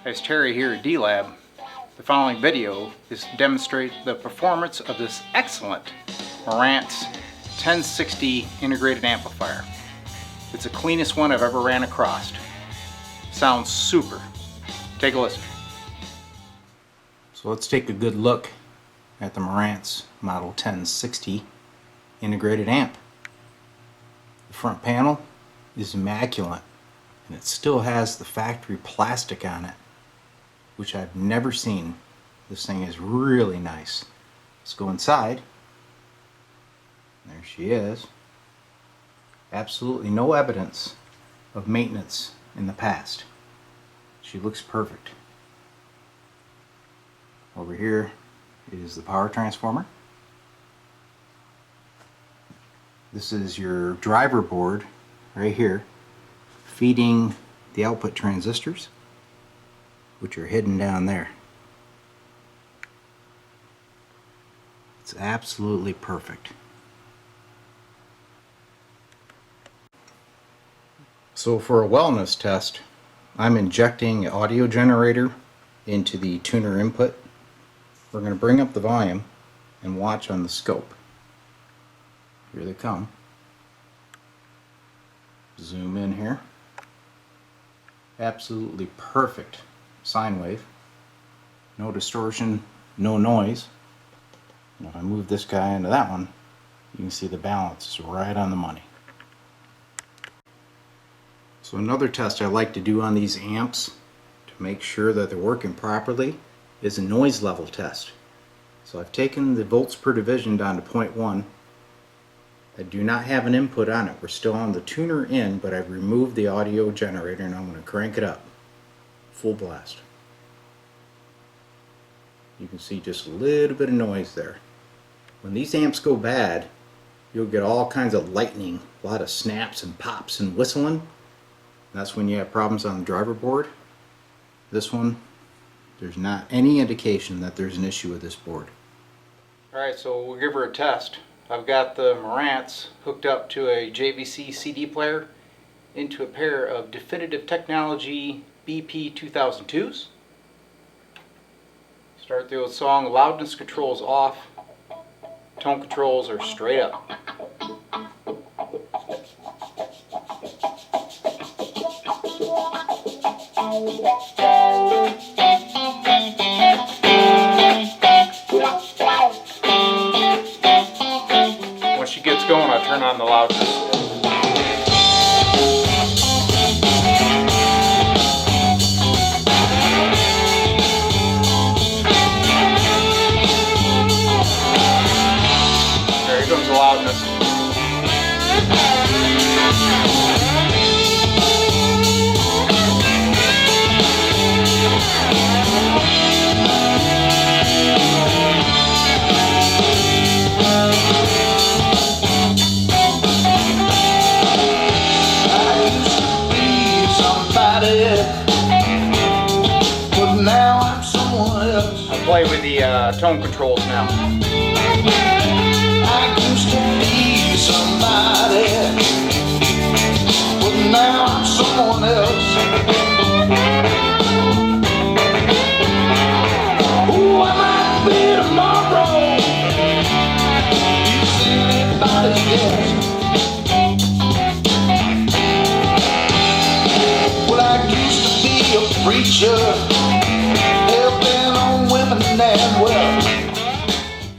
As Terry here at D-Lab, the following video is to demonstrate the performance of this excellent Marantz 1060 integrated amplifier. It's the cleanest one I've ever ran across. Sounds super. Take a listen. So let's take a good look at the Marantz model 1060 integrated amp. The front panel is immaculate, and it still has the factory plastic on it, which I've never seen. This thing is really nice. Let's go inside. There she is. Absolutely no evidence of maintenance in the past. She looks perfect. Over here is the power transformer. This is your driver board right here, feeding the output transistors, which are hidden down there. It's absolutely perfect. So for a wellness test, I'm injecting an audio generator into the tuner input. We're going to bring up the volume and watch on the scope. Here they come. Zoom in here. Absolutely perfect sine wave. No distortion, no noise. And if I move this guy into that one, you can see the balance is right on the money. So another test I like to do on these amps to make sure that they're working properly is a noise level test. So I've taken the volts per division down to 0.1. I do not have an input on it. We're still on the tuner in, but I've removed the audio generator and I'm going to crank it up full blast. You can see just a little bit of noise there. When these amps go bad, you'll get all kinds of lightning, a lot of snaps and pops and whistling. That's when you have problems on the driver board. This one, there's not any indication that there's an issue with this board. Alright, so we'll give her a test. I've got the Marantz hooked up to a JVC CD player into a pair of Definitive Technology BP 2002s. Start the old song. Loudness controls off. Tone controls are straight up. Once she gets going, I turn on the loudness. There goes the loudness. Play with the tone controls now. I used to be somebody, but now I'm someone else. Who I might be tomorrow is anybody's guess. Well, I used to be a preacher,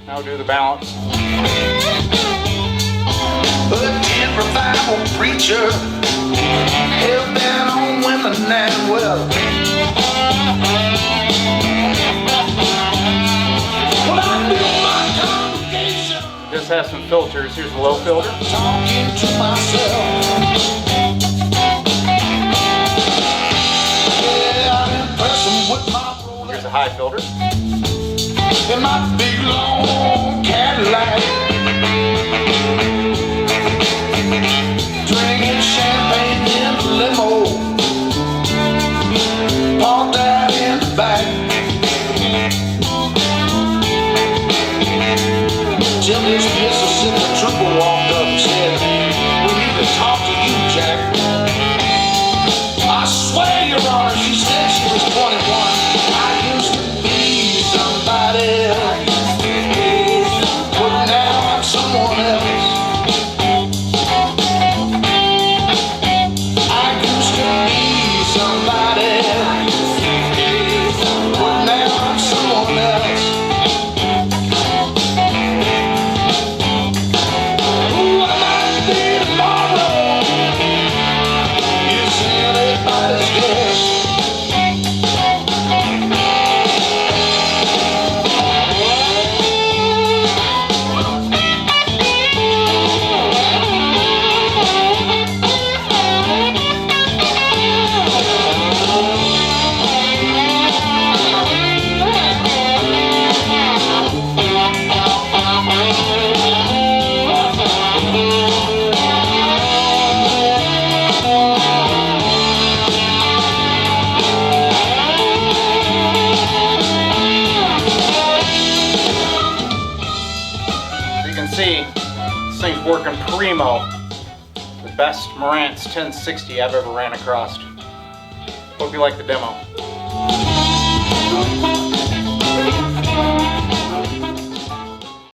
Now do the balance. A tent revival preacher, hell-bent on women and well. Well, I built my congregation. This has some filters. Here's the low filter. Talking to myself. Yeah, I impress them with my Rolex. Here's a high filter. In my big long Cadillac, drinking champagne in the limo, parked out in the back. Till this Mississippi trooper walked up and said, "We need to talk to you, Jack." I swear, Your Honor, she said she was 21. I used to be somebody, but now I'm someone else. I used to be somebody, but now I'm someone else. Who I might be tomorrow is anybody's guess. You can see this thing's working primo. The best Marantz 1060 I've ever ran across. Hope you like the demo.